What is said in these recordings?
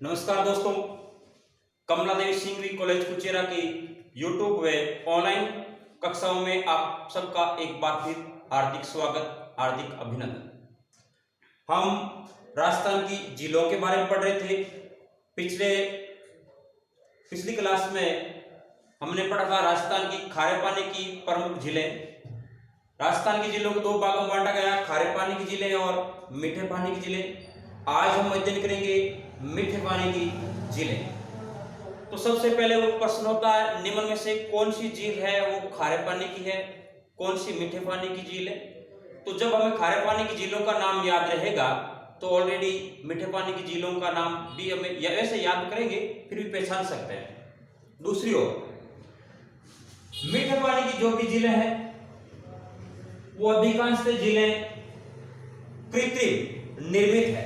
नमस्कार दोस्तों, कमला देवी सिंघवी कॉलेज कुचेरा की यूट्यूब व ऑनलाइन कक्षाओं में आप सबका एक बार फिर हार्दिक स्वागत, हार्दिक अभिनंदन। हम राजस्थान की जिलों के बारे में पढ़ रहे थे। पिछली क्लास में हमने पढ़ा था राजस्थान की खारे पानी की प्रमुख झीलें। राजस्थान की जिलों को दो भागों में बांटा गया, खारे पानी की झीलें और मीठे पानी की झीलें। आज हम अध्ययन करेंगे मीठे पानी की झीलें। तो सबसे पहले वो प्रश्न होता है, निम्न में से कौन सी झील है वो खारे पानी की है, कौन सी मीठे पानी की झील है। तो जब हमें खारे पानी की झीलों का नाम याद रहेगा तो ऑलरेडी मीठे पानी की झीलों का नाम भी हमें ऐसे याद करेंगे फिर भी पहचान सकते हैं। दूसरी ओर मीठे पानी की जो भी झीलें हैं वो अधिकांश झीलें कृत्रिम निर्मित है,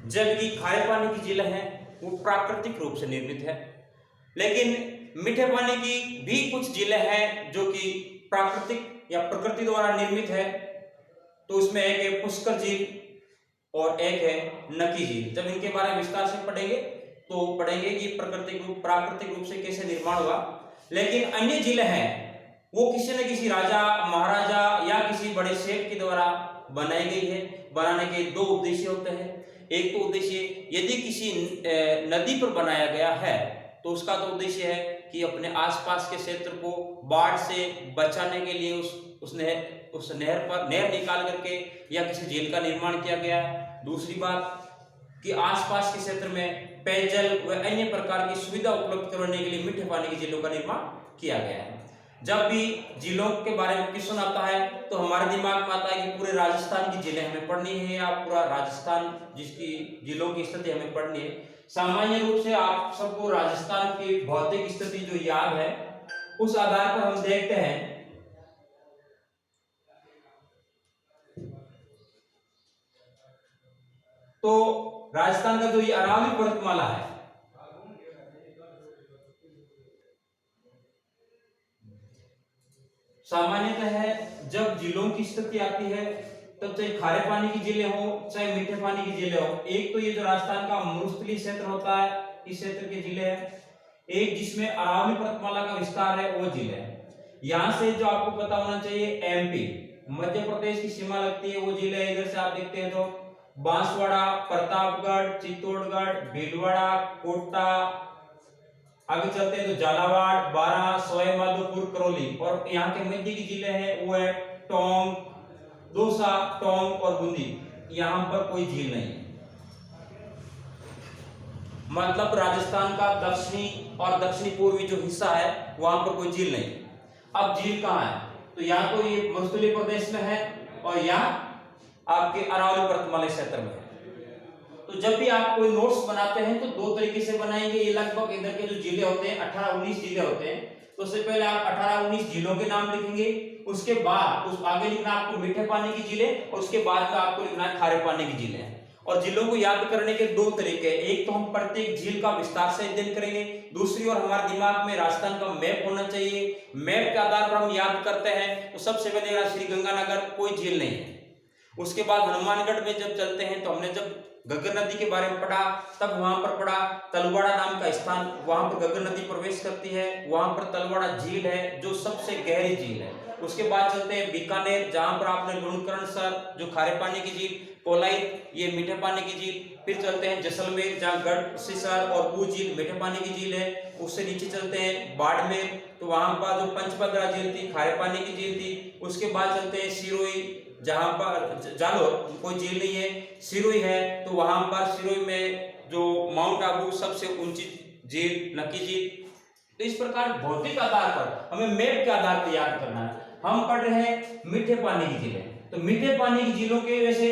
जबकि खारे पानी की झीलें हैं वो प्राकृतिक रूप से निर्मित है। लेकिन मीठे पानी की भी कुछ झीलें हैं जो कि प्राकृतिक या प्रकृति द्वारा निर्मित है। तो उसमें एक है पुष्कर झील और एक है नकी झील। जब इनके बारे में विस्तार से पढ़ेंगे तो पढ़ेंगे कि प्राकृतिक रूप से कैसे निर्माण हुआ। लेकिन अन्य झीलें हैं वो किसी न किसी राजा, महाराजा या किसी बड़े शेख के द्वारा बनाई गई है। बनाने के दो उद्देश्य होते हैं। एक तो उद्देश्य, यदि किसी नदी पर बनाया गया है तो उसका तो उद्देश्य है कि अपने आसपास के क्षेत्र को बाढ़ से बचाने के लिए उस नहर निकाल करके या किसी झील का निर्माण किया गया है। दूसरी बात कि आसपास के क्षेत्र में पेयजल व अन्य प्रकार की सुविधा उपलब्ध करवाने के लिए मीठे पानी की झीलों का निर्माण किया गया है। जब भी झीलों के बारे में क्वेश्चन आता है तो हमारे दिमाग में आता है कि पूरे राजस्थान की झीलें हमें पढ़नी है या पूरा राजस्थान जिसकी झीलों की स्थिति हमें पढ़नी है। सामान्य रूप से आप सबको राजस्थान की भौतिक स्थिति जो याद है उस आधार पर हम देखते हैं। तो राजस्थान का जो ये अरावली पर्वतमाला है, सामान्यतः है जब झीलों की स्थिति आती है तब चाहे खारे पानी की झीलें हो चाहे मीठे पानी की झीलें हो, एक तो ये जो राजस्थान का मरुस्थलीय क्षेत्र होता है इस क्षेत्र की झीलें हैं, एक जिसमें अरावली पर्वतमाला का विस्तार है वो झील है। यहाँ से जो आपको पता होना चाहिए एमपी मध्य प्रदेश की सीमा लगती है वो झील है। इधर से आप देखते हैं तो बांसवाड़ा, प्रतापगढ़, चित्तौड़गढ़, भीलवाड़ा, कोटा, आगे चलते हैं तो झालावाड़, बारां, सवाई माधोपुर, करौली और यहाँ के मध्य की जिले हैं वो है टोंक, दौसा, टोंक और बूंदी। यहाँ पर कोई झील नहीं है। मतलब राजस्थान का दक्षिणी और दक्षिणी पूर्वी जो हिस्सा है वहां पर कोई झील नहीं। अब झील कहाँ है तो यहाँ तो ये मरुस्थलीय प्रदेश में है और यहाँ आपके अरावली पर्वतमाला क्षेत्र में है। तो जब भी आप कोई नोट्स बनाते हैं तो दो तरीके से बनाएंगे। ये लगभग इधर के जो जिले होते हैं 18-19 जिले होते हैं, तो उससे पहले आप 18-19 जिलों के नाम लिखेंगे, उसके बाद उस आगे लिखना आपको मीठे पानी की झीलें और उसके बाद में आपको लिखना है खारे पानी की झीलें। और जिलों को याद करने के दो तरीके, एक तो हम प्रत्येक झील का विस्तार से अध्ययन करेंगे, दूसरी ओर हमारे दिमाग में राजस्थान का मैप होना चाहिए। मैप के आधार पर हम याद करते हैं तो सबसे पहले श्री गंगानगर कोई झील नहीं है। उसके बाद हनुमानगढ़ में जब चलते हैं तो हमने जब घग्गर नदी के बारे में पढ़ा तब वहां पर पढ़ा तलवाड़ा नाम का स्थान, वहां पर घग्गर नदी प्रवेश करती है, वहां पर तलवाड़ा झील है जो सबसे गहरी झील है। उसके बाद चलते हैं बीकानेर जहां पर आपने लुणकरण सर जो खारे पानी की झील, कोलाई ये मीठे पानी की झील। फिर चलते हैं जैसलमेर जहाँ गढ़ सिसर और बू झील मीठे पानी की झील है। उससे नीचे चलते हैं बाड़मेर, तो वहां पर जो पंचपदरा झील थी खारे पानी की झील थी। उसके बाद चलते हैं सिरोही जहां पर जालोर कोई झील नहीं है, सिरोही है, तो वहां पर सिरोही में जो माउंट आबू सबसे ऊंची झील नकी झील। तो इस प्रकार भौतिक आधार पर हमें मैप के आधार पर याद करना है। हम पढ़ रहे हैं मीठे पानी की झीलें, तो मीठे पानी की झीलों के वैसे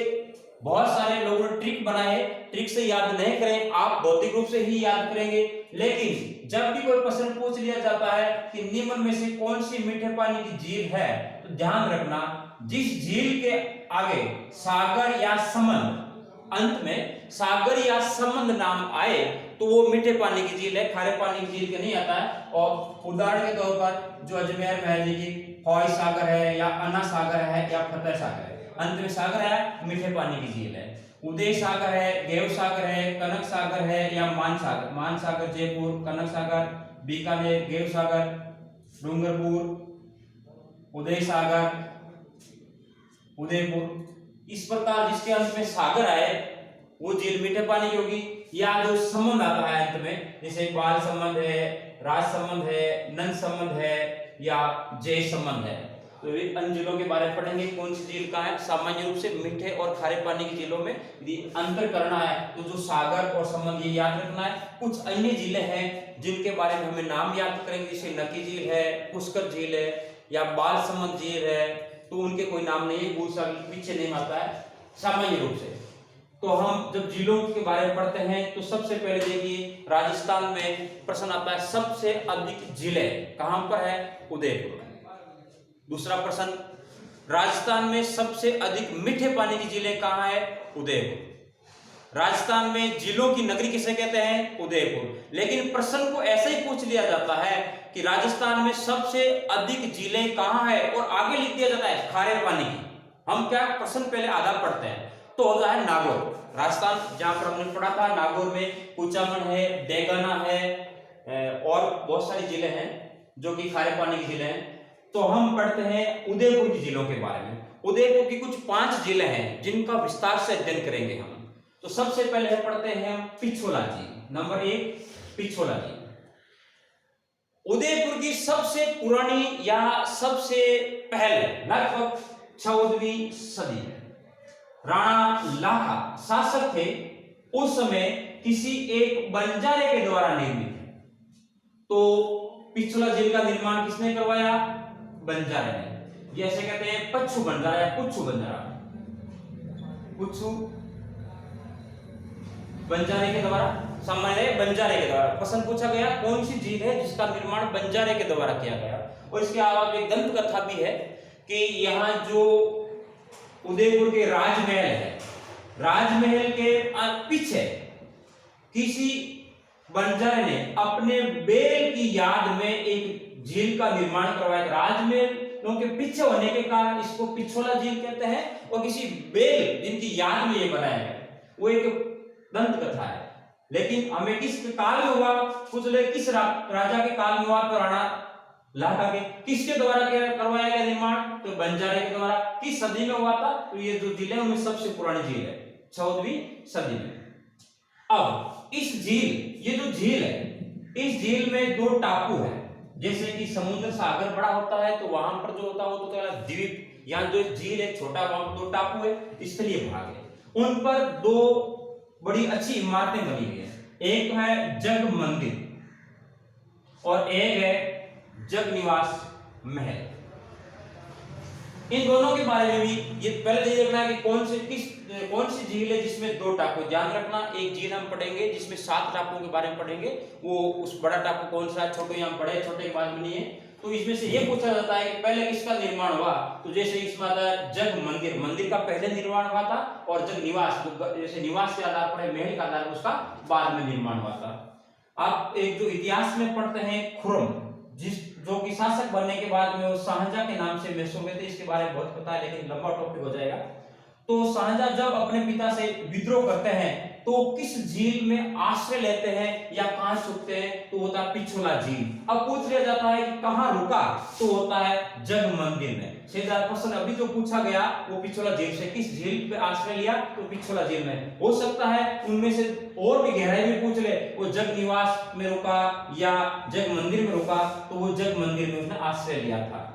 बहुत सारे लोगों ने ट्रिक बनाए, ट्रिक से याद नहीं करें, आप भौतिक रूप से ही याद करेंगे। लेकिन जब भी कोई प्रश्न पूछ लिया जाता है कि निम्न में से कौन सी मीठे पानी की झील है, तो ध्यान रखना जिस झील के आगे सागर या समंद, अंत में सागर या समंद नाम आए तो वो मीठे पानी की झील है, खारे पानी की झील के नहीं आता है। और उदाहरण के तौर पर जो अजमेर में है जी हौई सागर है या अन्ना सागर है या फतेह सागर है, अंत में सागर है, मीठे पानी की झील है। उदय सागर है, गैव सागर है, कनक सागर है या मान सागर। मान सागर जयपुर, कनक सागर बीकानेर, गैव सागर डूंगरपुर, उदय सागर उदयपुर। इस प्रकार जिसके अंत में सागर आए वो झील मीठे पानी की होगी। या जो संबंध आता है अंत में, जैसे बाल संबंध है, राज संबंध है, नंद संबंध है या जय संबंध है, तो इन झीलों के बारे में पढ़ेंगे। कौन सी झील कहाँ है? सामान्य रूप से मीठे और खारे पानी की झीलों में यदि अंतर करना है तो जो सागर और संबंध ये याद रखना है। कुछ अन्य झीलें हैं जिनके बारे में हमें नाम याद करेंगे, जैसे नकी झील है, पुष्कर झील है या बाल संबंध झील है, तो उनके कोई नाम नहीं है, भूल पीछे नहीं आता है सामान्य रूप से। तो हम जब झीलों के बारे में पढ़ते हैं तो सबसे पहले देखिए राजस्थान में प्रश्न आता है सबसे अधिक झीलें कहां पर है? उदयपुर। दूसरा प्रश्न, राजस्थान में सबसे अधिक मीठे पानी की झीलें कहां है? उदयपुर। राजस्थान में झीलों की नगरी किसे कहते हैं? उदयपुर। लेकिन प्रश्न को ऐसे ही पूछ लिया जाता है कि राजस्थान में सबसे अधिक झीलें कहां है और आगे लिख दिया जाता है खारे पानी की। हम क्या प्रश्न पहले आधा पढ़ते हैं तो होता है नागौर। राजस्थान जहां पर हमने पढ़ा था, नागौर में कुचामन है, डेगाना है और बहुत सारी झीलें हैं जो कि खारे पानी की झीलें हैं। तो हम पढ़ते हैं उदयपुर की झीलों के बारे में। उदयपुर की कुछ 5 झीलें हैं जिनका विस्तार से अध्ययन करेंगे हम। तो सबसे पहले पढ़ते हैं हम पिछोला झील। नंबर 1 पिछोला झील। उदयपुर की सबसे पुरानी या सबसे पहले लगभग 14वीं सदी में राणा लाखा शासक थे। उस समय किसी एक बंजारे के द्वारा निर्मित। तो पिछोला झील का निर्माण किसने करवाया? बंजारे ने। जैसे कहते हैं पच्छू बंजारा या पुच्छू बंजारा। पुच्छू बंजारे के द्वारा, सामान्य बंजारे के द्वारा। प्रश्न पूछा गया कौन सी झील है जिसका निर्माण बंजारे के द्वारा किया गया। और इसके अलावा एक दंत कथा भी है कि यहाँ जो उदयपुर के राजमहल है, राजमहल के पीछे किसी बंजारे ने अपने बेल की याद में एक झील का निर्माण करवाया। राजमहलों के पीछे होने के कारण इसको पिछोला झील कहते हैं और किसी बेल जिनकी याद में ये बनाया गया, वो एक दंत कथा है। लेकिन हमें किस काल में हुआ? कुछ लोग किस राजा के काल में हुआ? तो राणा लाखा के। किसके द्वारा करवाया गया निर्माण? तो बंजारे के द्वारा। किस सदी में हुआ था? तो ये जो झील है उनमें सबसे पुरानी झील है 14वीं सदी में। अब इस झील, ये जो झील है, इस झील में 2 टापू है। जैसे कि समुद्र सागर बड़ा होता है तो वहां पर जो होता है वो तो द्वीप, यहाँ जो झील है छोटा, वहां पर 2 टापू है, स्थलीय भाग है। उन पर 2 बड़ी अच्छी इमारतें बनी हुई है। एक है जग मंदिर और एक है जग निवास महल। इन दोनों के बारे में भी ये पहले देखना है कि कौन सी झील है जिसमें 2 टापू। ध्यान रखना, एक झील हम पढ़ेंगे जिसमें 7 टापुओं के बारे में पढ़ेंगे, वो उस बड़ा टापू कौन सा है, छोटे यहाँ पढ़े, छोटे के बाद में नहीं है। तो इसमें से ये पूछा जाता है कि पहले किसका निर्माण हुआ? तो जैसे इसमें आता है जग मंदिर, मंदिर का पहले निर्माण हुआ था, और जग निवास, जैसे निवास के आधार पर महल का आधार पर उसका बाद में निर्माण हुआ था। आप एक जो इतिहास में पढ़ते हैं खुर्रम, जो कि शासक बनने के बाद में वो शाहजहां के नाम से मशहूर हुए थे। इसके बारे में बहुत पता है लेकिन लंबा टॉपिक हो जाएगा। तो शाहजहां जब अपने पिता से विद्रोह करते हैं तो किस झील में आश्रय लेते हैं या कहां छुपते हैं? तो होता है पिछोला झील। अब पूछ लिया जाता है कि कहां रुका? तो होता है जग मंदिर में। सीधा प्रश्न अभी जो पूछा गया वो पिछोला झील से, किस झील पे आश्रय लिया? तो पिछोला झील में। हो सकता है उनमें से और भी गहराई में पूछ ले, वो जग निवास में रुका या जग मंदिर में रुका, तो वो जग मंदिर में उसने आश्रय लिया था।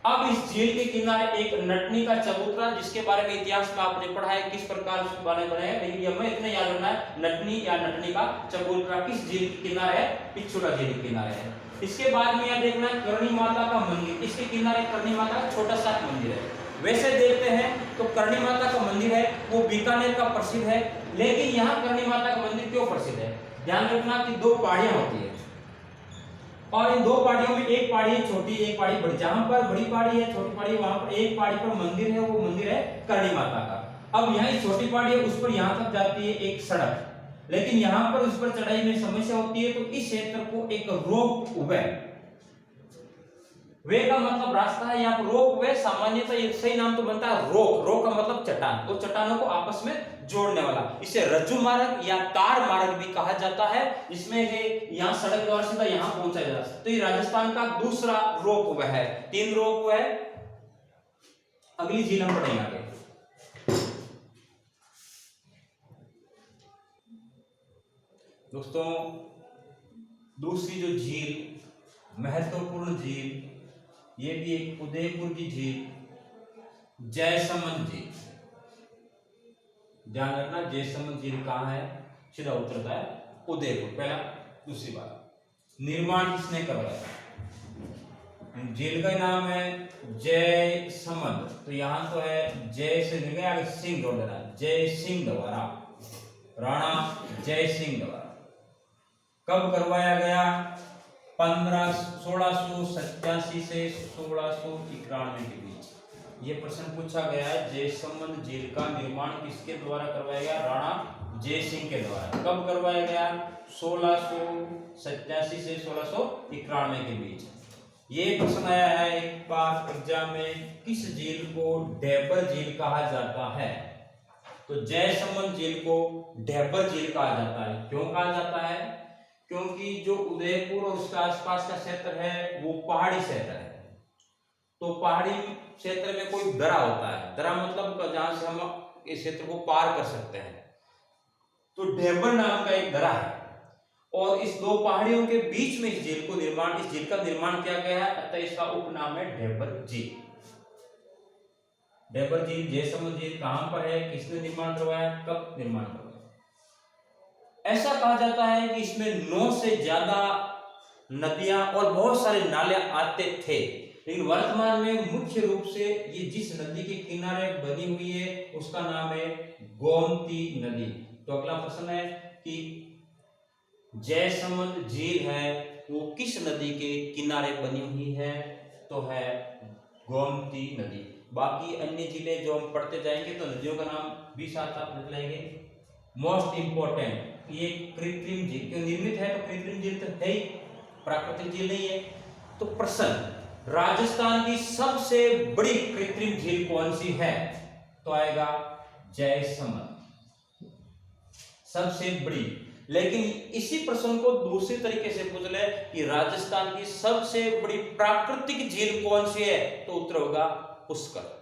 अब इस झील के किनारे एक नटनी का चबूतरा, जिसके बारे में इतिहास में आपने पढ़ा है किस प्रकार उसके बारे में बनाया, लेकिन ये हमें इतना याद रखना है, नटनी या नटनी का चबूतरा किस झील के किनारे है? पिछोला झील के किनारे है। इसके बाद में यह देखना है करणी माता का मंदिर, इसके किनारे करणी माता का छोटा सा मंदिर है। वैसे देखते हैं तो करणी माता का मंदिर है वो बीकानेर का प्रसिद्ध है, लेकिन यहाँ करणी माता का मंदिर क्यों प्रसिद्ध है? ध्यान रखना कि 2 पहाड़ियां होती है और इन 2 पहाड़ियों में एक पहाड़ी है छोटी, एक पहाड़ी बड़ी। जहां पर बड़ी पहाड़ी है, छोटी पहाड़ी, वहां पर एक पहाड़ी पर मंदिर है, वो मंदिर है करणी माता का। अब यहाँ छोटी पहाड़ी है, उस पर यहां तक जाती है एक सड़क, लेकिन यहां पर उस पर चढ़ाई में समस्या होती है, तो इस क्षेत्र को एक रोप वे वे का मतलब रास्ता है, यहाँ पर रोप वे सामान्यतः ये सही नाम तो बनता है रोक। रोक का मतलब चट्टान, तो चट्टानों को आपस में जोड़ने वाला, इसे रज्जु मार्ग या तार मार्ग भी कहा जाता है। इसमें है यहाँ सड़क द्वारा सीधा यहाँ पहुंचा जाता है। तो ये राजस्थान का दूसरा रोप वे है। 3 रोप वे है। अगली झील हम पढ़ेंगे आगे। दोस्तों दूसरी जो झील, महत्वपूर्ण झील, ये भी एक उदयपुर की झील, जयसमंद झील। ध्यान रखना जयसमंद झील कहाँ है, सीधा उतरता है उदयपुर। पहला। दूसरी बात, निर्माण किसने करवाया? झील का नाम है जयसमंद, तो यहां तो है जय से लेके आगे सिंह जोड़ देना, जय सिंह द्वारा, राणा जय सिंह द्वारा। कब करवाया गया? 1687 से 1691 के बीच। ये प्रश्न पूछा गया है, जयसमंद झील का निर्माण किसके द्वारा करवाया गया? राणा जय सिंह के द्वारा। कब करवाया गया? 1687 से 1691 के बीच। ये प्रश्न आया है एक बार एग्जाम में, किस झील को ढेबर झील कहा जाता है? तो जयसमंद झील को ढेबर झील कहा जाता है। क्यों कहा जाता है? क्योंकि जो उदयपुर और उसके आसपास का क्षेत्र है वो पहाड़ी क्षेत्र है। तो पहाड़ी क्षेत्र में कोई दरा होता है, दरा मतलब जहां से हम इस क्षेत्र को पार कर सकते हैं। तो ढेबर नाम का एक दरा है और इस 2 पहाड़ियों के बीच में इस झील का निर्माण किया गया है, अतः इसका उपनाम है ढेबर झील। ढेबर झील, जयसमंद झील कहां पर है, किसने निर्माण करवाया, कब निर्माण करवाया? ऐसा कहा जाता है कि इसमें 9 से ज्यादा नदियां और बहुत सारे नाले आते थे, लेकिन वर्तमान में मुख्य रूप से ये जिस नदी के किनारे बनी हुई है उसका नाम है गोमती नदी। तो अगला प्रश्न है कि जयसमंद झील है वो किस नदी के किनारे बनी हुई है? तो है गोमती नदी। बाकी अन्य झीलें जो हम पढ़ते जाएंगे तो नदियों का नाम भी साथ साथ लिख लेंगे। मोस्ट इंपॉर्टेंट, ये कृत्रिम झील क्यों निर्मित है? तो कृत्रिम झील तो है ही, प्राकृतिक झील नहीं है। तो प्रश्न, राजस्थान की सबसे बड़ी कृत्रिम झील कौन सी है? तो आएगा जयसमंद, सबसे बड़ी। लेकिन इसी प्रश्न को दूसरी तरीके से पूछ ले कि राजस्थान की सबसे बड़ी प्राकृतिक झील कौन सी है? तो उत्तर होगा पुष्कर।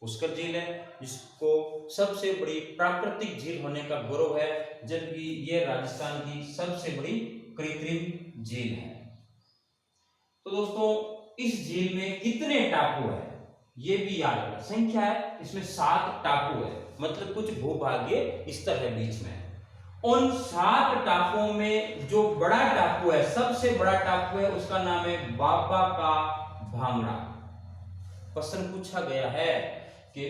पुष्कर झील है जिसको सबसे बड़ी प्राकृतिक झील होने का गौरव है, जबकि यह राजस्थान की सबसे बड़ी कृत्रिम झील है। तो दोस्तों इस झील में कितने टापू है ये भी याद रखना। संख्या है इसमें 7 टापू है, मतलब कुछ भूभागीय स्तर है बीच में। उन 7 टापुओं में जो बड़ा टापू है, सबसे बड़ा टापू है, उसका नाम है बाबा का भांगड़ा। प्रश्न पूछा गया है कि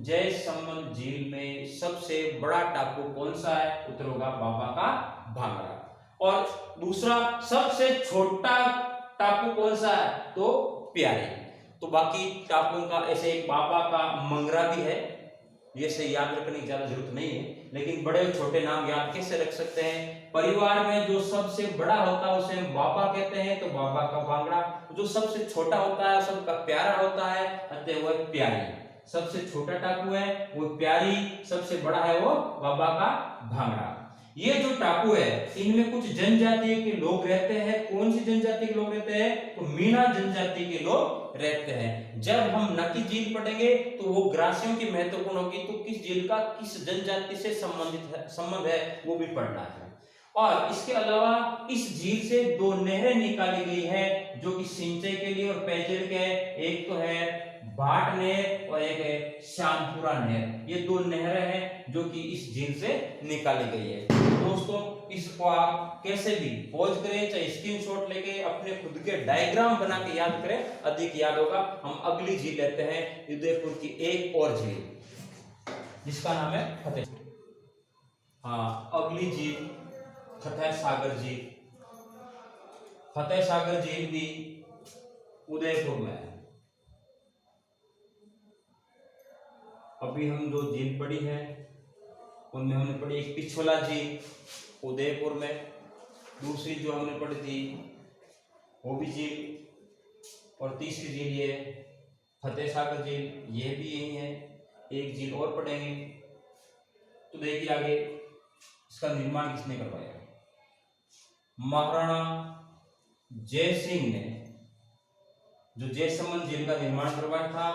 जयसमंद झील में सबसे बड़ा टापू कौन सा है? उत्तर होगा बाबा का भांगड़ा। और दूसरा सबसे छोटा टापू कौन सा है? तो प्यारे। तो बाकी टापुओं का ऐसे एक बाबा का मंगरा भी है, ये से याद रखने की ज्यादा जरूरत नहीं है, लेकिन बड़े और छोटे नाम याद कैसे रख सकते हैं? परिवार में जो सबसे बड़ा होता है उसे बाबा कहते हैं, तो बाबा का भांगड़ा। जो सबसे छोटा होता है सबका प्यारा होता है, अतः वह प्यारी। सबसे छोटा टापू है वो प्यारी, सबसे बड़ा है वो बाबा का भांगड़ा। ये जो टापू है इनमें कुछ जनजाति के लोग रहते हैं। कौन सी जनजाति के लोग रहते हैं? तो मीणा जनजाति के लोग रहते हैं। जब हम नकी झील पढ़ेंगे तो वो ग्रासियों की महत्वपूर्ण होगी, तो किस झील का किस जनजाति से संबंध है वो भी पढ़ना है। और इसके अलावा इस झील से 2 नहरें निकाली गई है जो कि सिंचाई के लिए और पेयजल के, एक तो है भाट नहर और एक है श्यामपुरा नहर। ये 2 नहरें हैं जो कि इस झील से निकाली गई है। दोस्तों इसको आप कैसे भी पॉज करें, चाहे स्क्रीनशॉट लेके अपने खुद के डायग्राम बना के याद करें, अधिक याद होगा। हम अगली झील लेते हैं, उदयपुर की एक और झील जिसका नाम है फतेह। हाँ, अगली झील फतेह सागर झील। फतेह सागर झील भी उदयपुर में है। अभी हम जो झील पढ़ी है उनमें हमने पढ़ी एक पिछोला झील उदयपुर में, दूसरी जो हमने पढ़ी थी वो भी झील और तीसरी झील ये फतेह सागर झील, ये भी यही है। एक झील और पढ़ेंगे। तो देखिए आगे, इसका निर्माण किसने करवाया? महाराणा जय सिंह ने जो जयसमंद झील का निर्माण करवाया था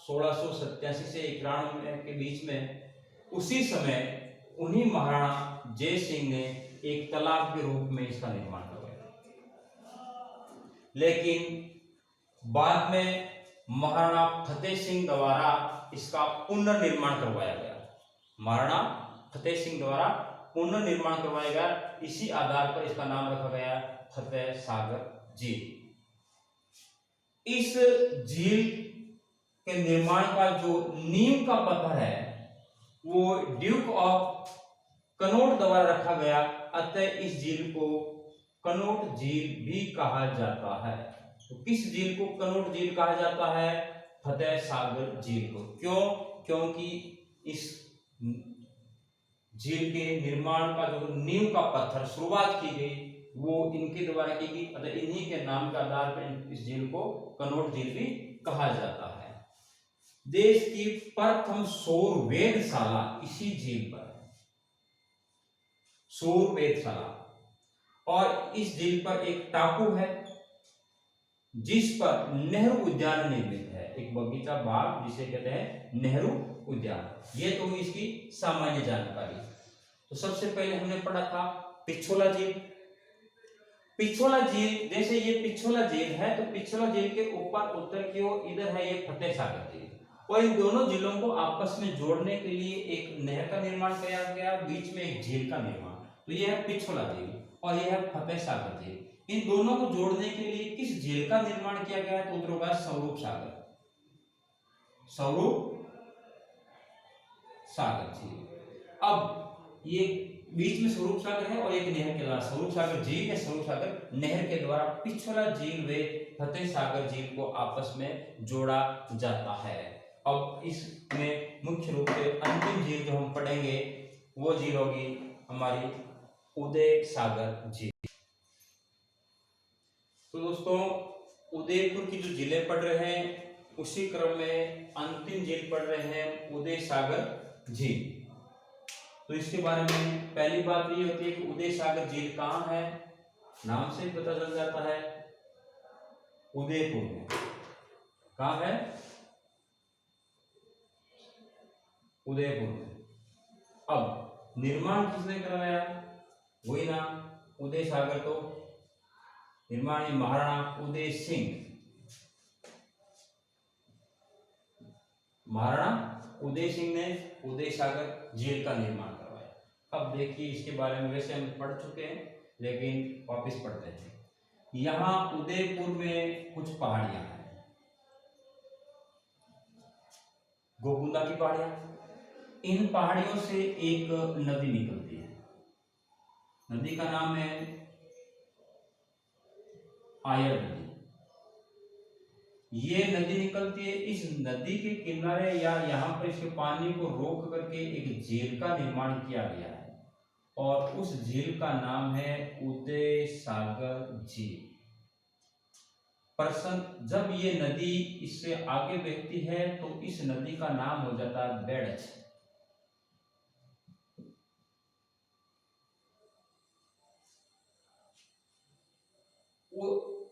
1687 से 91 के बीच में, उसी समय उन्हीं महाराणा जय सिंह ने एक तालाब के रूप में इसका निर्माण करवाया। लेकिन बाद में महाराणा फतेह सिंह द्वारा इसका पुनर्निर्माण करवाया गया। महाराणा फतेह सिंह द्वारा पुनर्निर्माण करवाया गया। इसी आधार पर इसका नाम रखा गया फतेह सागर झील। इस झील के निर्माण का जो नींव का पत्थर है वो ड्यूक ऑफ कनॉट द्वारा रखा गया। अतः इस झील को कनॉट झील भी कहा जाता है। तो किस झील को कनॉट झील कहा जाता है? फतेह सागर झील को। क्यों? क्योंकि इस झील के निर्माण का जो नींव का पत्थर शुरुआत की गई वो इनके द्वारा की गई। अतः इन्हीं के नाम के आधार पर इस झील को कनॉट झील भी कहा जाता है। देश की प्रथम सौर वेधशाला इसी झील पर, सौर वेधशाला। और इस झील पर एक टापू है जिस पर नेहरू उद्यान निर्मित है, एक बगीचा बाग जिसे कहते हैं नेहरू उद्यान। ये तो इसकी सामान्य जानकारी। तो सबसे पहले हमने पढ़ा था पिछोला झील। पिछोला झील, जैसे ये पिछोला झील है तो पिछोला झील के ऊपर उत्तर की ओर इधर है ये फतेह सागर झील, और इन दोनों झीलों को आपस में जोड़ने के लिए एक नहर का निर्माण किया गया, बीच में एक झील का निर्माण। तो ये है पिछोला झील और यह है फतेह सागर झील। इन दोनों को जोड़ने के लिए किस झील का निर्माण किया गया? तो उत्तर होगा स्वरूप सागर, स्वरूप सागर झील। अब ये बीच में स्वरूप सागर है और एक नहर के द्वारा स्वरूप सागर झील या स्वरूप सागर नहर के द्वारा पिछोला झील व फतेह सागर झील को आपस में जोड़ा जाता है। अब इसमें मुख्य रूप से अंतिम झील जो हम पढ़ेंगे वो झील होगी हमारी उदय सागर झील। तो दोस्तों, उदयपुर की जो झीलें पढ़ रहे हैं उसी क्रम में अंतिम झील पढ़ रहे हैं उदय सागर झील। तो इसके बारे में पहली बात ये होती है कि उदय सागर झील कहाँ है? नाम से ही पता चल जाता है, उदयपुर में। कहाँ है? उदयपुर में। अब निर्माण किसने करवाया? वही ना, उदय सागर। तो निर्माण महाराणा उदय सिंह, महाराणा उदय सिंह ने उदय सागर झील का निर्माण करवाया। अब देखिए इसके बारे में वैसे हम पढ़ चुके हैं लेकिन वापस पढ़ते हैं। यहाँ उदयपुर में कुछ पहाड़ियां हैं, गोकुंदा की पहाड़ियां। इन पहाड़ियों से एक नदी निकलती है, नदी का नाम है आयर नदी। ये नदी निकलती है, इस नदी के किनारे या यहाँ पर इसके पानी को रोक करके एक झील का निर्माण किया गया है और उस झील का नाम है उदय सागर झील। प्रश्न, जब ये नदी इससे आगे बहती है तो इस नदी का नाम हो जाता है बेड़च।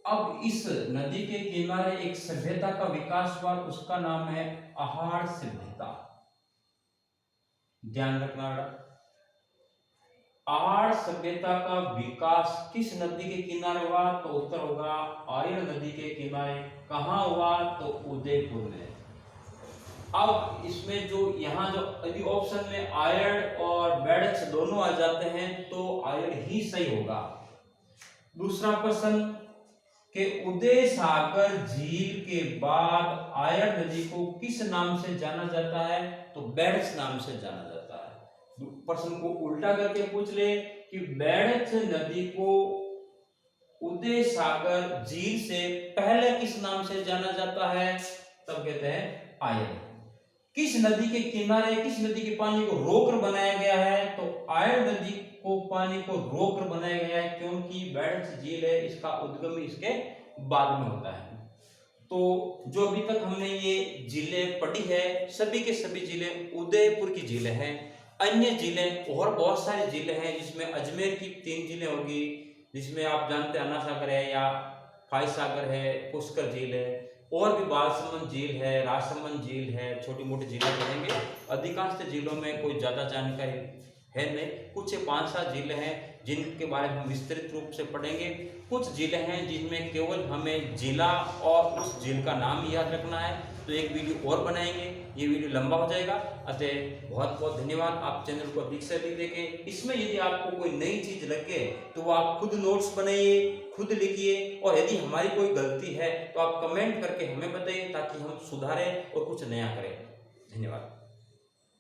अब इस नदी के किनारे एक सभ्यता का विकास हुआ, उसका नाम है अहाड़ सभ्यता। ध्यान रखना, अहाड़ सभ्यता का विकास किस नदी के किनारे हुआ? तो उत्तर होगा आयर नदी के किनारे। कहाँ हुआ? तो उदयपुर में। अब इसमें जो यहाँ जो यदि ऑप्शन में आयर और बेड़च दोनों आ जाते हैं तो आयर ही सही होगा। दूसरा प्रश्न कि उदय सागर झील के बाद आयर नदी को किस नाम से जाना जाता है? तो बेड़च नाम से जाना जाता है। प्रश्न को उल्टा करके पूछ ले कि बेड़च नदी को उदय सागर झील से पहले किस नाम से जाना जाता है? तब कहते हैं आयर। किस नदी के किनारे, किस नदी के पानी को रोककर बनाया गया है? तो आयर नदी को पानी को रोककर बनाया गया है, क्योंकि बेड़च झील है, इसका उद्गम इसके बाद में होता है। तो जो अभी तक हमने ये जिलें पढ़ी है, सभी के सभी जिले उदयपुर की जिले हैं। अन्य जिले और बहुत सारी जिले हैं, जिसमें अजमेर की 3 जिले होगी, जिसमें आप जानते हैं अन्ना सागर है या फाई सागर है, पुष्कर झील है, और भी बालसमंद झील है, राजसमंद झील है, छोटी मोटी झीलें पढ़ेंगे। अधिकांश जिलों में कोई ज़्यादा जानकारी है नहीं, कुछ 5-7 जिले हैं जिनके बारे में हम विस्तृत रूप से पढ़ेंगे। कुछ जिले हैं जिनमें केवल हमें जिला और उस झील का नाम याद रखना है, तो एक वीडियो और बनाएंगे, ये वीडियो लंबा हो जाएगा। अतः बहुत बहुत धन्यवाद, आप चैनल को अधिक से अधिक देखें। इसमें यदि आपको कोई नई चीज लगे तो वो आप खुद नोट्स बनाइए, खुद लिखिए, और यदि हमारी कोई गलती है तो आप कमेंट करके हमें बताइए, ताकि हम सुधारें और कुछ नया करें। धन्यवाद।